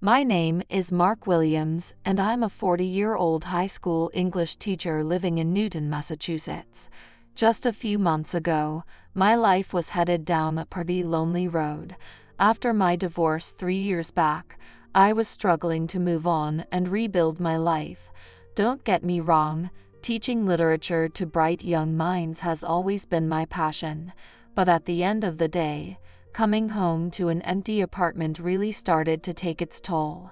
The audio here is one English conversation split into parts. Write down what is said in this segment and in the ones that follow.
My name is Mark Williams, and I'm a 40-year-old high school English teacher living in Newton, Massachusetts. Just a few months ago, my life was headed down a pretty lonely road. After my divorce 3 years back, I was struggling to move on and rebuild my life. Don't get me wrong, teaching literature to bright young minds has always been my passion. But at the end of the day, coming home to an empty apartment really started to take its toll.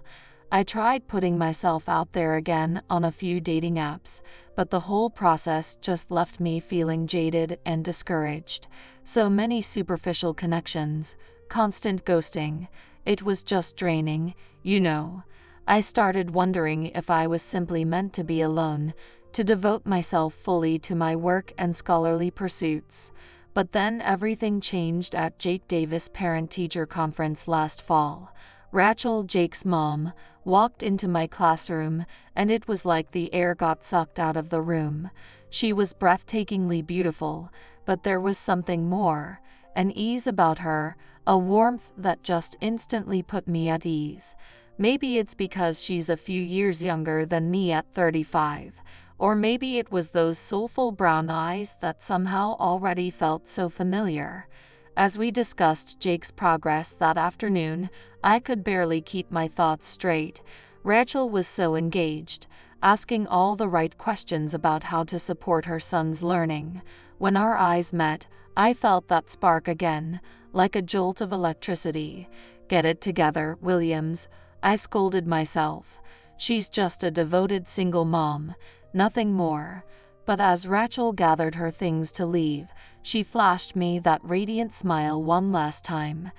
I tried putting myself out there again on a few dating apps, but the whole process just left me feeling jaded and discouraged. So many superficial connections, constant ghosting. It was just draining, you know. I started wondering if I was simply meant to be alone, to devote myself fully to my work and scholarly pursuits. But then everything changed at Jake Davis' parent-teacher conference last fall. Rachel, Jake's mom, walked into my classroom, and it was like the air got sucked out of the room. She was breathtakingly beautiful, but there was something more, an ease about her, a warmth that just instantly put me at ease. Maybe it's because she's a few years younger than me at 35. Or maybe it was those soulful brown eyes that somehow already felt so familiar. As we discussed Jake's progress that afternoon, I could barely keep my thoughts straight. Rachel was so engaged, asking all the right questions about how to support her son's learning. When our eyes met, I felt that spark again, like a jolt of electricity. "Get it together, Williams," I scolded myself. "She's just a devoted single mom. Nothing more." But as Rachel gathered her things to leave, she flashed me that radiant smile one last time.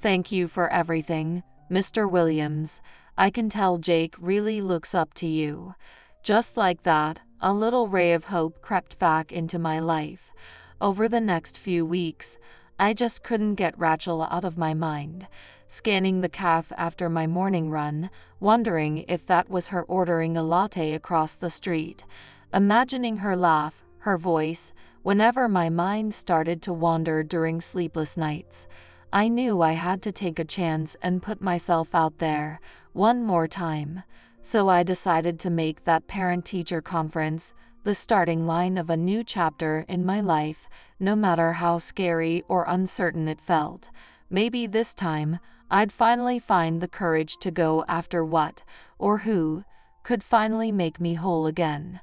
"Thank you for everything, Mr. Williams. I can tell Jake really looks up to you." Just like that, a little ray of hope crept back into my life. Over the next few weeks, I just couldn't get Rachel out of my mind, scanning the cafe after my morning run, wondering if that was her ordering a latte across the street, imagining her laugh, her voice, whenever my mind started to wander during sleepless nights. I knew I had to take a chance and put myself out there, one more time. So I decided to make that parent-teacher conference the starting line of a new chapter in my life, no matter how scary or uncertain it felt. Maybe this time, I'd finally find the courage to go after what, or who, could finally make me whole again.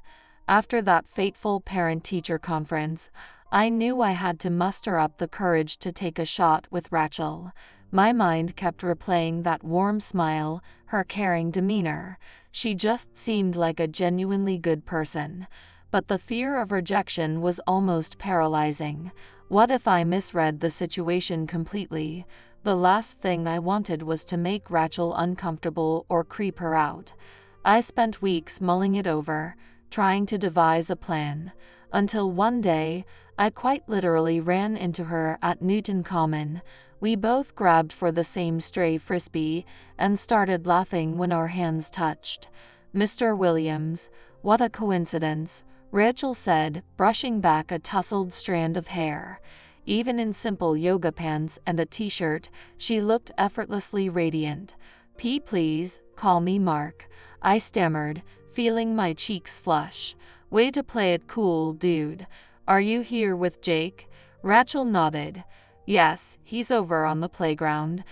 After that fateful parent-teacher conference, I knew I had to muster up the courage to take a shot with Rachel. My mind kept replaying that warm smile, her caring demeanor. She just seemed like a genuinely good person. But the fear of rejection was almost paralyzing. What if I misread the situation completely? The last thing I wanted was to make Rachel uncomfortable or creep her out. I spent weeks mulling it over, trying to devise a plan, until one day, I quite literally ran into her at Newton Common. We both grabbed for the same stray frisbee and started laughing when our hands touched. "Mr. Williams, what a coincidence," Rachel said, brushing back a tousled strand of hair. Even in simple yoga pants and a t-shirt, she looked effortlessly radiant. Please, call me Mark," I stammered, feeling my cheeks flush. "Way to play it cool, dude. Are you here with Jake?" Rachel nodded. "Yes, he's over on the playground.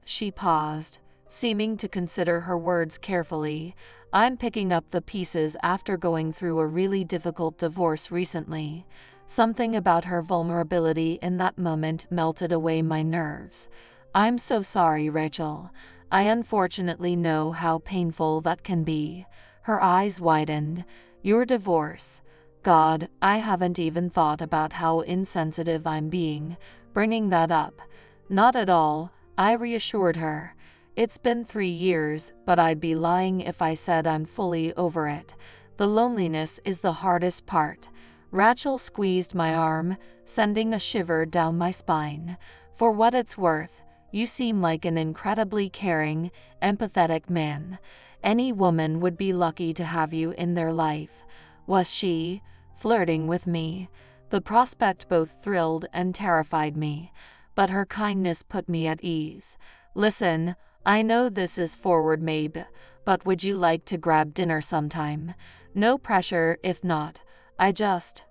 She paused, seeming to consider her words carefully. "I'm picking up the pieces after going through a really difficult divorce recently." Something about her vulnerability in that moment melted away my nerves. "I'm so sorry, Rachel. I unfortunately know how painful that can be." Her eyes widened. "Your divorce. God, I haven't even thought about how insensitive I'm being, bringing that up." "Not at all," I reassured her. "It's been 3 years, but I'd be lying if I said I'm fully over it. The loneliness is the hardest part." Rachel squeezed my arm, sending a shiver down my spine. "For what it's worth, you seem like an incredibly caring, empathetic man. Any woman would be lucky to have you in their life." Was she flirting with me? The prospect both thrilled and terrified me, but her kindness put me at ease. "Listen, I know this is forward, Mabe, but would you like to grab dinner sometime? No pressure if not. I just.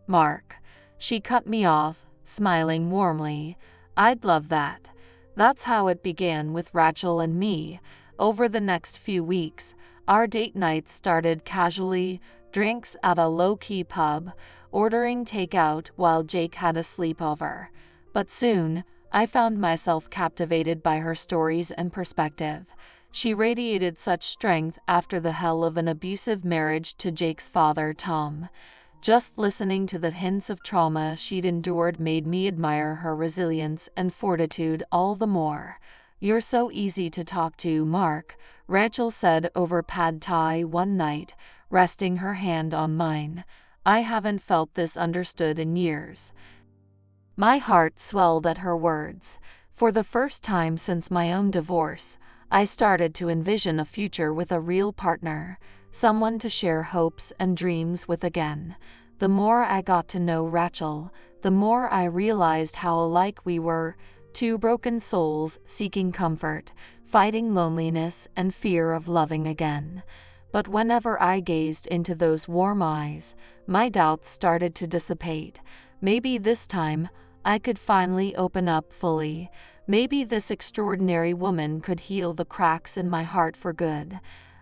Mark. She cut me off, smiling warmly. I'd love that. That's how it began with Rachel and me. Over the next few weeks, our date nights started casually, drinks at a low-key pub, ordering takeout while Jake had a sleepover. But soon, I found myself captivated by her stories and perspective. She radiated such strength after the hell of an abusive marriage to Jake's father, Tom. Just listening to the hints of trauma she'd endured made me admire her resilience and fortitude all the more. You're so easy to talk to, Mark, Rachel said over pad thai one night, resting her hand on mine. I haven't felt this understood in years. My heart swelled at her words. For the first time since my own divorce, I started to envision a future with a real partner, someone to share hopes and dreams with again. The more I got to know Rachel, the more I realized how alike we were, two broken souls seeking comfort, fighting loneliness and fear of loving again. But whenever I gazed into those warm eyes, my doubts started to dissipate. Maybe this time, I could finally open up fully. Maybe this extraordinary woman could heal the cracks in my heart for good.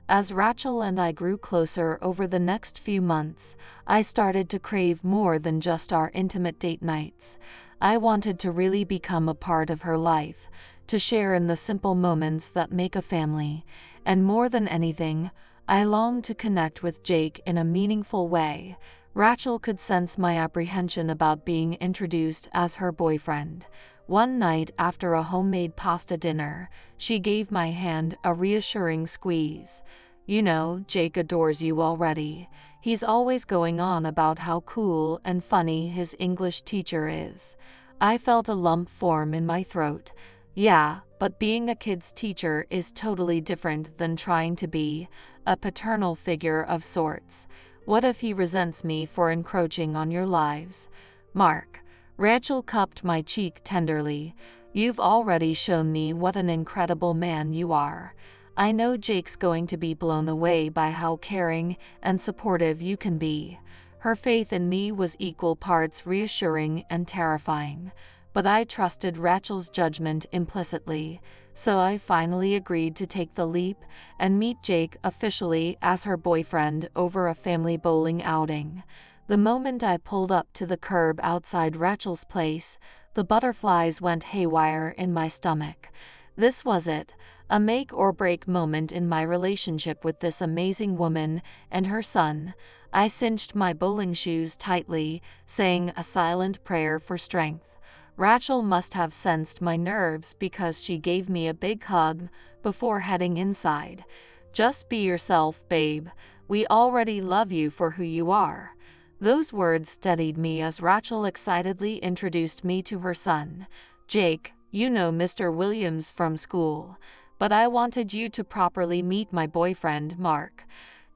As Rachel and I grew closer over the next few months, I started to crave more than just our intimate date nights. I wanted to really become a part of her life, to share in the simple moments that make a family. And more than anything, I longed to connect with Jake in a meaningful way. Rachel could sense my apprehension about being introduced as her boyfriend. One night after a homemade pasta dinner, she gave my hand a reassuring squeeze. You know, Jake adores you already. He's always going on about how cool and funny his English teacher is. I felt a lump form in my throat. Yeah, but being a kid's teacher is totally different than trying to be a paternal figure of sorts. What if he resents me for encroaching on your lives? Mark. Rachel cupped my cheek tenderly. You've already shown me what an incredible man you are. I know Jake's going to be blown away by how caring and supportive you can be. Her faith in me was equal parts reassuring and terrifying. But I trusted Rachel's judgment implicitly, so I finally agreed to take the leap and meet Jake officially as her boyfriend over a family bowling outing. The moment I pulled up to the curb outside Rachel's place, the butterflies went haywire in my stomach. This was it, a make-or-break moment in my relationship with this amazing woman and her son. I cinched my bowling shoes tightly, saying a silent prayer for strength. Rachel must have sensed my nerves because she gave me a big hug before heading inside. Just be yourself, babe. We already love you for who you are. Those words steadied me as Rachel excitedly introduced me to her son. Jake, you know Mr. Williams from school, but I wanted you to properly meet my boyfriend, Mark.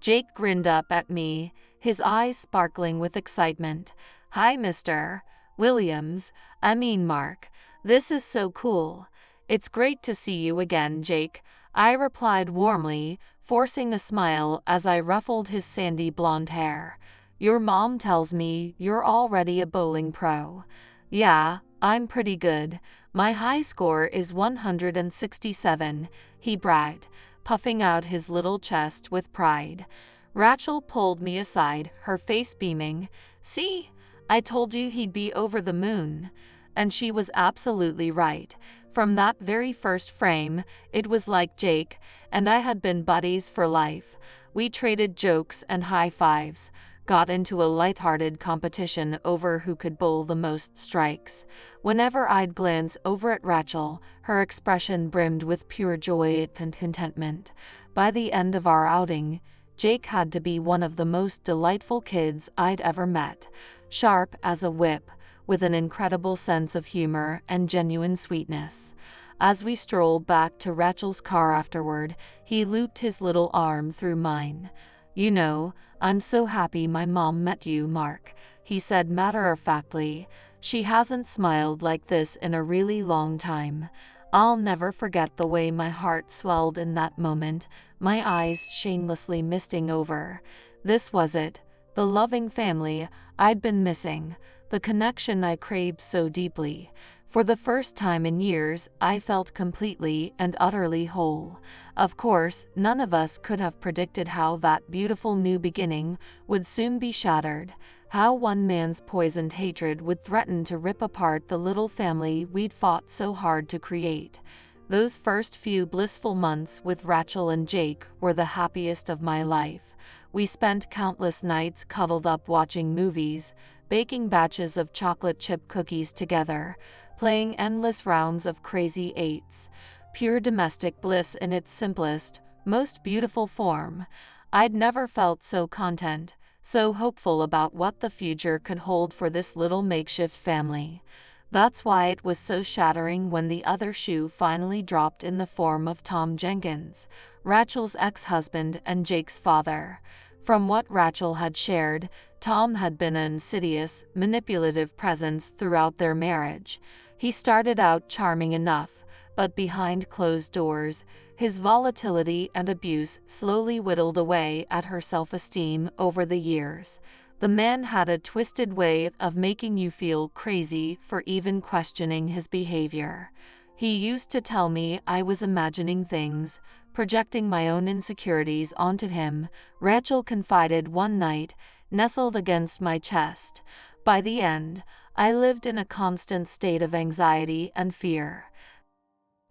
Jake grinned up at me, his eyes sparkling with excitement. Hi, Mr. Williams. I mean, Mark. This is so cool. It's great to see you again, Jake, I replied warmly, forcing a smile as I ruffled his sandy blonde hair. Your mom tells me you're already a bowling pro. Yeah, I'm pretty good. My high score is 167, he bragged, puffing out his little chest with pride. Rachel pulled me aside, her face beaming. See? I told you he'd be over the moon. And she was absolutely right. From that very first frame, it was like Jake and I had been buddies for life. We traded jokes and high fives, got into a lighthearted competition over who could bowl the most strikes. Whenever I'd glance over at Rachel, her expression brimmed with pure joy and contentment. By the end of our outing, Jake had to be one of the most delightful kids I'd ever met. Sharp as a whip, with an incredible sense of humor and genuine sweetness. As we strolled back to Rachel's car afterward, he looped his little arm through mine. You know, I'm so happy my mom met you, Mark, he said matter-of-factly. She hasn't smiled like this in a really long time. I'll never forget the way my heart swelled in that moment, my eyes shamelessly misting over. This was it, the loving family I'd been missing, the connection I craved so deeply. For the first time in years, I felt completely and utterly whole. Of course, none of us could have predicted how that beautiful new beginning would soon be shattered, how one man's poisoned hatred would threaten to rip apart the little family we'd fought so hard to create. Those first few blissful months with Rachel and Jake were the happiest of my life. We spent countless nights cuddled up watching movies, baking batches of chocolate chip cookies together, playing endless rounds of crazy eights. Pure domestic bliss in its simplest, most beautiful form. I'd never felt so content, so hopeful about what the future could hold for this little makeshift family. That's why it was so shattering when the other shoe finally dropped in the form of Tom Jenkins, Rachel's ex-husband and Jake's father. From what Rachel had shared, Tom had been an insidious, manipulative presence throughout their marriage. He started out charming enough, but behind closed doors, his volatility and abuse slowly whittled away at her self-esteem over the years. The man had a twisted way of making you feel crazy for even questioning his behavior. He used to tell me I was imagining things, projecting my own insecurities onto him, Rachel confided one night, nestled against my chest. By the end, I lived in a constant state of anxiety and fear.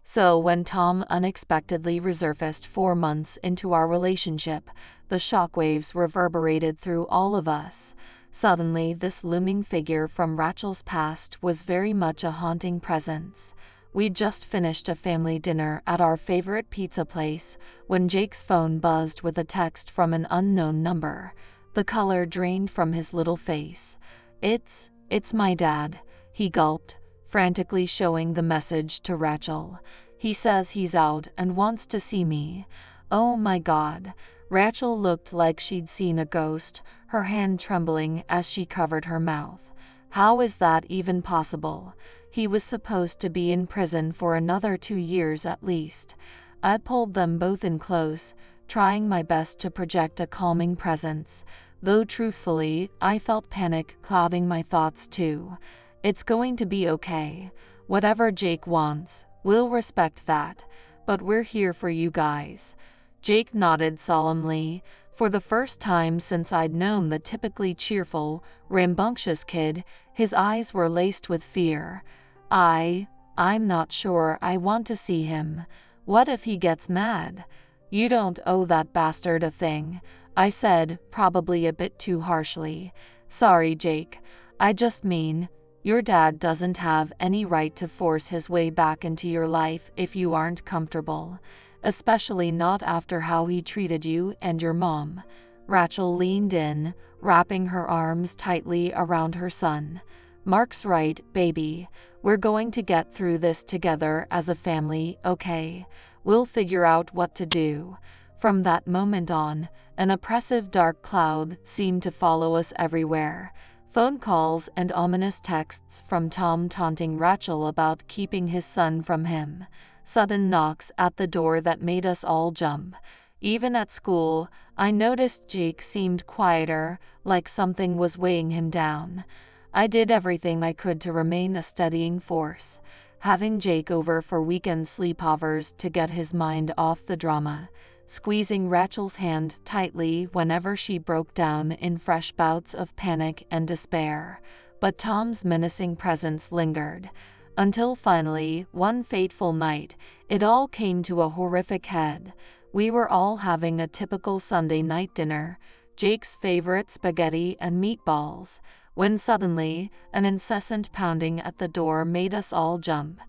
So when Tom unexpectedly resurfaced 4 months into our relationship, the shockwaves reverberated through all of us. Suddenly, this looming figure from Rachel's past was very much a haunting presence. We'd just finished a family dinner at our favorite pizza place when Jake's phone buzzed with a text from an unknown number. The color drained from his little face. It's my dad, he gulped, frantically showing the message to Rachel. He says he's out and wants to see me. Oh my God. Rachel looked like she'd seen a ghost, her hand trembling as she covered her mouth. How is that even possible? He was supposed to be in prison for another 2 years at least. I pulled them both in close, trying my best to project a calming presence, though truthfully, I felt panic clouding my thoughts too. It's going to be okay. Whatever Jake wants, we'll respect that, but we're here for you guys. Jake nodded solemnly. For the first time since I'd known the typically cheerful, rambunctious kid, his eyes were laced with fear. I'm not sure I want to see him. What if he gets mad? You don't owe that bastard a thing, I said, probably a bit too harshly. Sorry, Jake. I just mean, your dad doesn't have any right to force his way back into your life if you aren't comfortable. Especially not after how he treated you and your mom. Rachel leaned in, wrapping her arms tightly around her son. Mark's right, baby. We're going to get through this together as a family, okay? We'll figure out what to do. From that moment on, an oppressive dark cloud seemed to follow us everywhere. Phone calls and ominous texts from Tom taunting Rachel about keeping his son from him. Sudden knocks at the door that made us all jump. Even at school, I noticed Jake seemed quieter, like something was weighing him down. I did everything I could to remain a steadying force, having Jake over for weekend sleepovers to get his mind off the drama, squeezing Rachel's hand tightly whenever she broke down in fresh bouts of panic and despair. But Tom's menacing presence lingered. Until finally, one fateful night, it all came to a horrific head. We were all having a typical Sunday night dinner, Jake's favorite spaghetti and meatballs, when suddenly, an incessant pounding at the door made us all jump.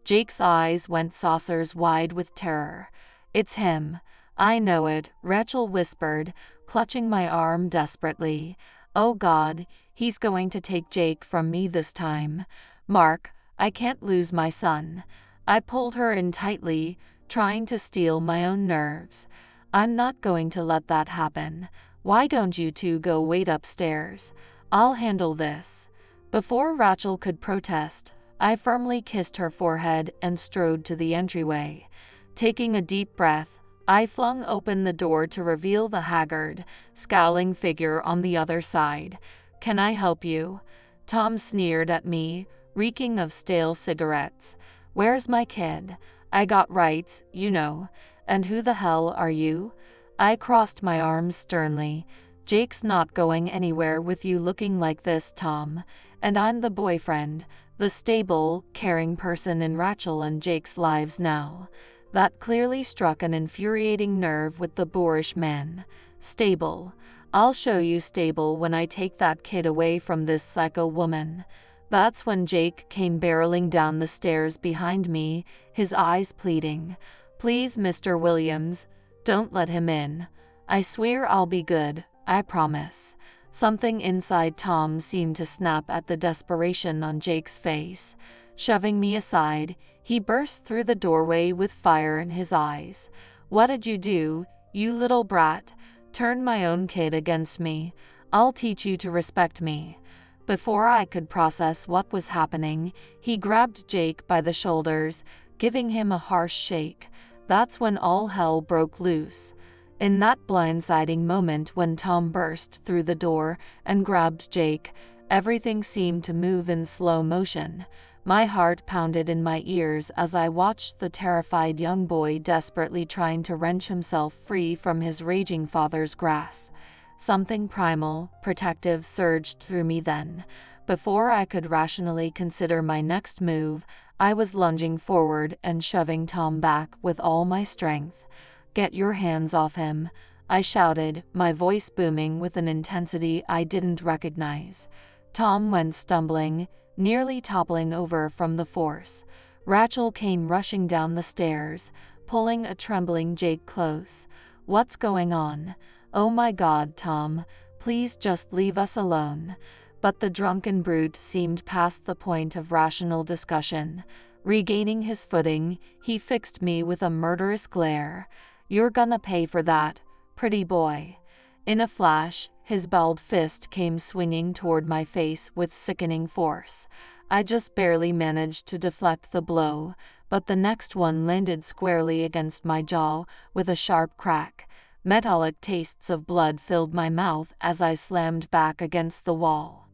Jake's eyes went saucers wide with terror. It's him. I know it, Rachel whispered, clutching my arm desperately. Oh God, he's going to take Jake from me this time. Mark, I can't lose my son. I pulled her in tightly, trying to steel my own nerves. I'm not going to let that happen. Why don't you two go wait upstairs? I'll handle this. Before Rachel could protest, I firmly kissed her forehead and strode to the entryway. Taking a deep breath, I flung open the door to reveal the haggard, scowling figure on the other side. "Can I help you?" Tom sneered at me, reeking of stale cigarettes. "Where's my kid? I got rights, you know. And who the hell are you?" I crossed my arms sternly. "Jake's not going anywhere with you looking like this, Tom. And I'm the boyfriend, the stable, caring person in Rachel and Jake's lives now." That clearly struck an infuriating nerve with the boorish man. "Stable? I'll show you stable when I take that kid away from this psycho woman." That's when Jake came barreling down the stairs behind me, his eyes pleading. "Please, Mr. Williams, don't let him in. I swear I'll be good, I promise." Something inside Tom seemed to snap at the desperation on Jake's face. Shoving me aside, he burst through the doorway with fire in his eyes. "What did you do, you little brat? Turn my own kid against me. I'll teach you to respect me." Before I could process what was happening, he grabbed Jake by the shoulders, giving him a harsh shake. That's when all hell broke loose. In that blindsiding moment when Tom burst through the door and grabbed Jake, everything seemed to move in slow motion. My heart pounded in my ears as I watched the terrified young boy desperately trying to wrench himself free from his raging father's grasp. Something primal, protective surged through me then. Before I could rationally consider my next move, I was lunging forward and shoving Tom back with all my strength. "Get your hands off him," I shouted, my voice booming with an intensity I didn't recognize. Tom went stumbling, nearly toppling over from the force. Rachel came rushing down the stairs, pulling a trembling Jake close. "What's going on? Oh my God, Tom, please just leave us alone." But the drunken brute seemed past the point of rational discussion. Regaining his footing, he fixed me with a murderous glare. "You're gonna pay for that, pretty boy." In a flash, his balled fist came swinging toward my face with sickening force. I just barely managed to deflect the blow, but the next one landed squarely against my jaw with a sharp crack. Metallic tastes of blood filled my mouth as I slammed back against the wall.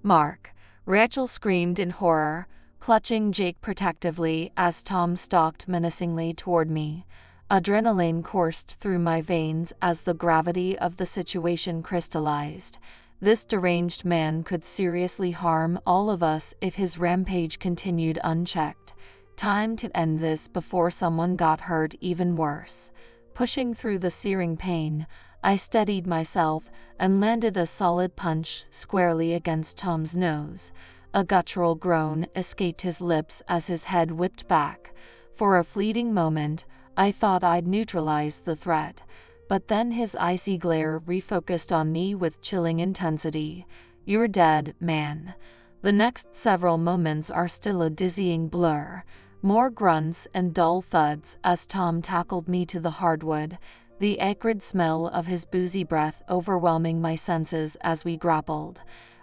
"Mark!" Rachel screamed in horror, clutching Jake protectively as Tom stalked menacingly toward me. Adrenaline coursed through my veins as the gravity of the situation crystallized. This deranged man could seriously harm all of us if his rampage continued unchecked. Time to end this before someone got hurt even worse. Pushing through the searing pain, I steadied myself and landed a solid punch squarely against Tom's nose. A guttural groan escaped his lips as his head whipped back. For a fleeting moment, I thought I'd neutralized the threat, but then his icy glare refocused on me with chilling intensity. "You're dead, man." The next several moments are still a dizzying blur. More grunts and dull thuds as Tom tackled me to the hardwood, the acrid smell of his boozy breath overwhelming my senses as we grappled.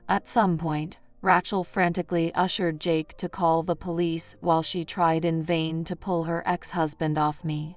At some point, Rachel frantically ushered Jake to call the police while she tried in vain to pull her ex-husband off me.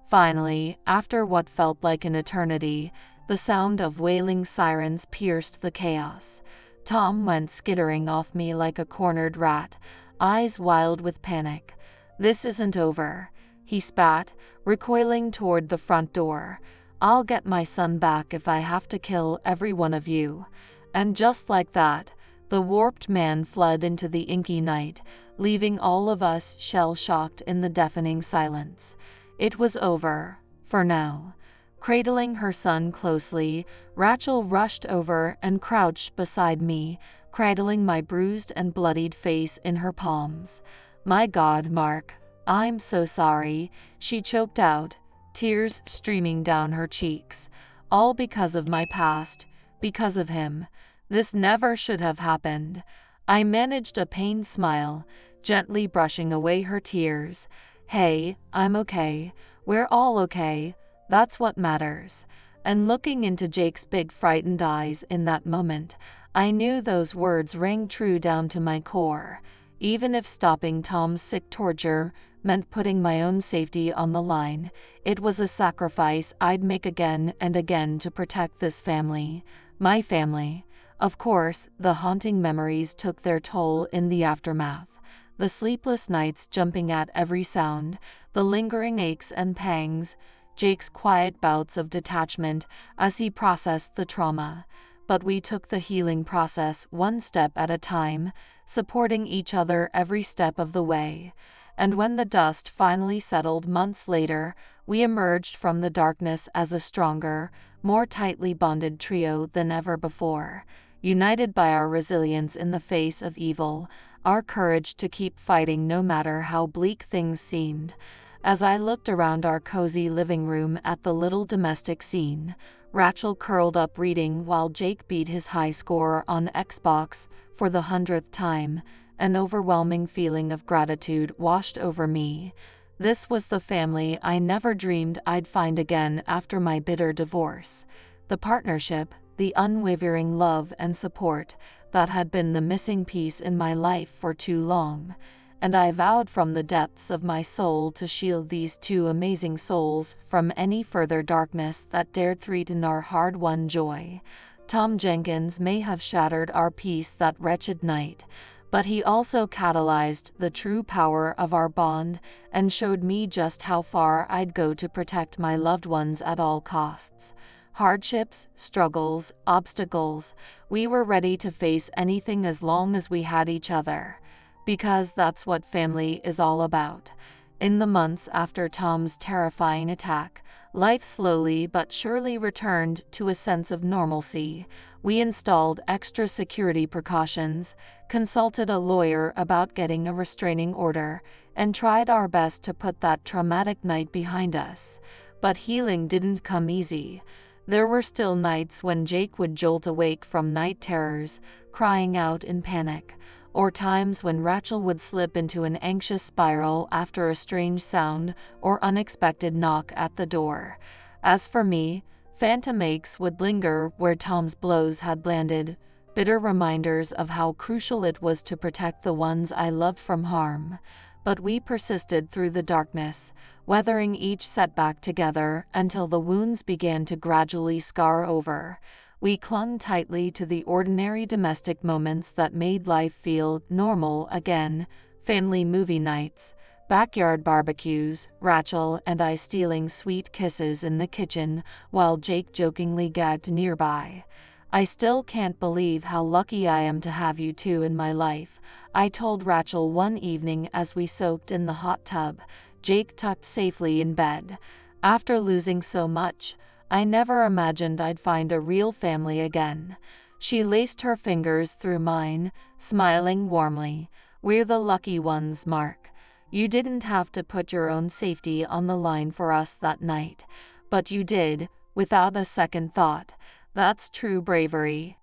Finally, after what felt like an eternity, the sound of wailing sirens pierced the chaos. Tom went skittering off me like a cornered rat, eyes wild with panic. "This isn't over," he spat, recoiling toward the front door. "I'll get my son back if I have to kill every one of you." And just like that, the warped man fled into the inky night, leaving all of us shell-shocked in the deafening silence. It was over, for now. Cradling her son closely, Rachel rushed over and crouched beside me, cradling my bruised and bloodied face in her palms. "My God, Mark, I'm so sorry," she choked out, tears streaming down her cheeks. "All because of my past, because of him. This never should have happened." I managed a pained smile, gently brushing away her tears. "Hey, I'm okay. We're all okay. That's what matters." And looking into Jake's big frightened eyes in that moment, I knew those words rang true down to my core. Even if stopping Tom's sick torture meant putting my own safety on the line, it was a sacrifice I'd make again and again to protect this family, my family. Of course, the haunting memories took their toll in the aftermath. The sleepless nights jumping at every sound, the lingering aches and pangs, Jake's quiet bouts of detachment as he processed the trauma. But we took the healing process one step at a time, supporting each other every step of the way. And when the dust finally settled months later, we emerged from the darkness as a stronger, more tightly bonded trio than ever before, united by our resilience in the face of evil, our courage to keep fighting no matter how bleak things seemed. As I looked around our cozy living room at the little domestic scene, Rachel curled up reading while Jake beat his high score on Xbox for the 100th time, an overwhelming feeling of gratitude washed over me. This was the family I never dreamed I'd find again after my bitter divorce. The partnership, the unwavering love and support that had been the missing piece in my life for too long. And I vowed from the depths of my soul to shield these two amazing souls from any further darkness that dared threaten our hard-won joy. Tom Jenkins may have shattered our peace that wretched night, but he also catalyzed the true power of our bond and showed me just how far I'd go to protect my loved ones at all costs. Hardships, struggles, obstacles, we were ready to face anything as long as we had each other. Because that's what family is all about. In the months after Tom's terrifying attack, life slowly but surely returned to a sense of normalcy. We installed extra security precautions, consulted a lawyer about getting a restraining order, and tried our best to put that traumatic night behind us. But healing didn't come easy. There were still nights when Jake would jolt awake from night terrors, crying out in panic, or times when Rachel would slip into an anxious spiral after a strange sound or unexpected knock at the door. As for me, phantom aches would linger where Tom's blows had landed, bitter reminders of how crucial it was to protect the ones I loved from harm. But we persisted through the darkness, weathering each setback together until the wounds began to gradually scar over. We clung tightly to the ordinary domestic moments that made life feel normal again: family movie nights, backyard barbecues, Rachel and I stealing sweet kisses in the kitchen while Jake jokingly gagged nearby. "I still can't believe how lucky I am to have you two in my life," I told Rachel one evening as we soaked in the hot tub, Jake tucked safely in bed. "After losing so much, I never imagined I'd find a real family again." She laced her fingers through mine, smiling warmly. "We're the lucky ones, Mark. You didn't have to put your own safety on the line for us that night, but you did, without a second thought. That's true bravery."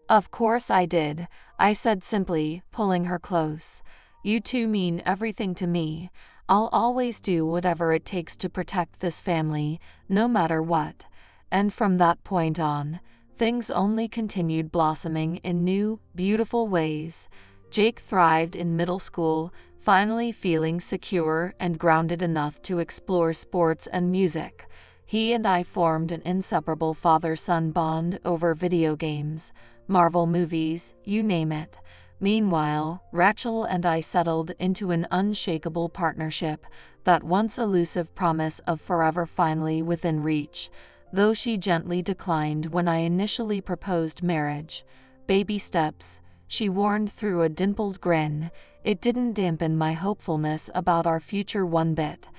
"Of course I did," I said simply, pulling her close. "You two mean everything to me. I'll always do whatever it takes to protect this family, no matter what." And from that point on, things only continued blossoming in new, beautiful ways. Jake thrived in middle school, finally feeling secure and grounded enough to explore sports and music. He and I formed an inseparable father-son bond over video games, Marvel movies, you name it. Meanwhile, Rachel and I settled into an unshakable partnership, that once elusive promise of forever finally within reach, though she gently declined when I initially proposed marriage. "Baby steps," she warned through a dimpled grin. It didn't dampen my hopefulness about our future one bit,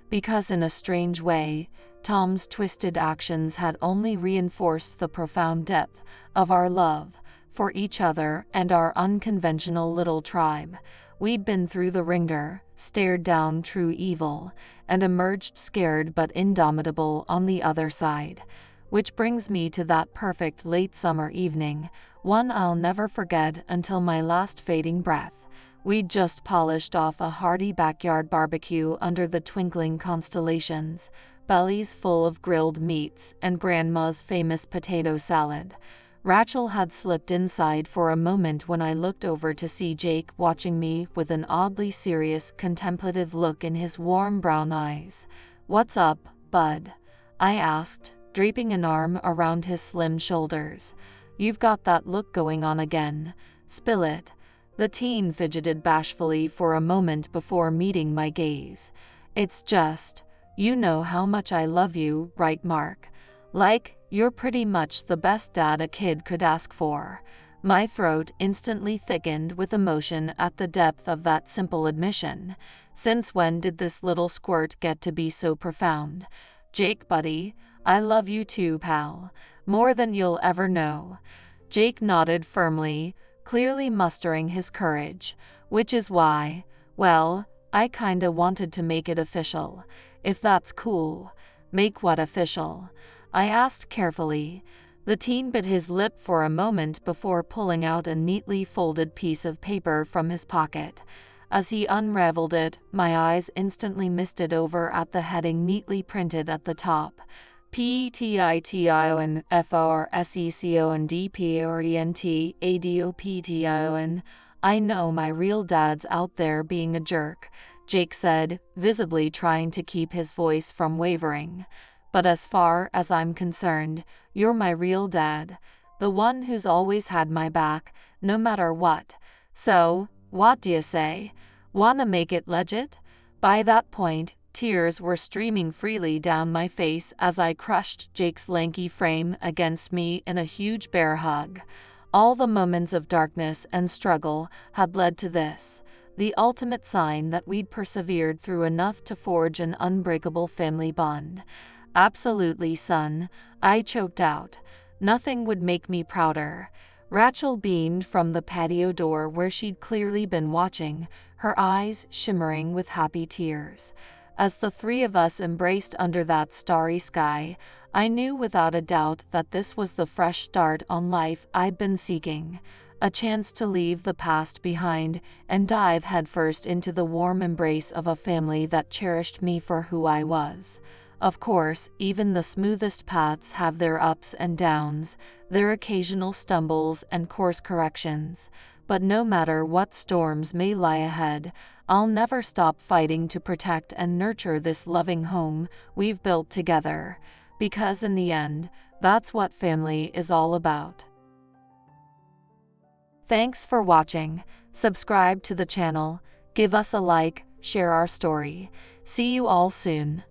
because in a strange way, Tom's twisted actions had only reinforced the profound depth of our love for each other and our unconventional little tribe. We'd been through the ringer, stared down true evil, and emerged scared but indomitable on the other side. Which brings me to that perfect late summer evening, one I'll never forget until my last fading breath. We'd just polished off a hearty backyard barbecue under the twinkling constellations, bellies full of grilled meats and Grandma's famous potato salad. Rachel had slipped inside for a moment when I looked over to see Jake watching me with an oddly serious, contemplative look in his warm brown eyes. "What's up, bud?" I asked, draping an arm around his slim shoulders. "You've got that look going on again. Spill it." The teen fidgeted bashfully for a moment before meeting my gaze. "It's just, you know how much I love you, right, Mark? Like, you're pretty much the best dad a kid could ask for." My throat instantly thickened with emotion at the depth of that simple admission. Since when did this little squirt get to be so profound? "Jake, buddy, I love you too, pal. More than you'll ever know." Jake nodded firmly, clearly mustering his courage, which is why, well, I kinda wanted to make it official. "If that's cool." "Make what official?" I asked carefully. The teen bit his lip for a moment before pulling out a neatly folded piece of paper from his pocket. As he unraveled it, my eyes instantly misted over at the heading neatly printed at the top. PETITIONFORSECONDPORENTADOPTION. "I know my real dad's out there being a jerk," Jake said, visibly trying to keep his voice from wavering. "But as far as I'm concerned, you're my real dad. The one who's always had my back, no matter what. So, what do you say? Wanna make it legit?" By that point, tears were streaming freely down my face as I crushed Jake's lanky frame against me in a huge bear hug. All the moments of darkness and struggle had led to this, the ultimate sign that we'd persevered through enough to forge an unbreakable family bond. "Absolutely, son," I choked out. "Nothing would make me prouder." Rachel beamed from the patio door where she'd clearly been watching, her eyes shimmering with happy tears. As the three of us embraced under that starry sky, I knew without a doubt that this was the fresh start on life I'd been seeking. A chance to leave the past behind and dive headfirst into the warm embrace of a family that cherished me for who I was. Of course, even the smoothest paths have their ups and downs, their occasional stumbles and course corrections. But no matter what storms may lie ahead, I'll never stop fighting to protect and nurture this loving home we've built together. Because in the end, that's what family is all about. Thanks for watching. Subscribe to the channel, give us a like, share our story. See you all soon.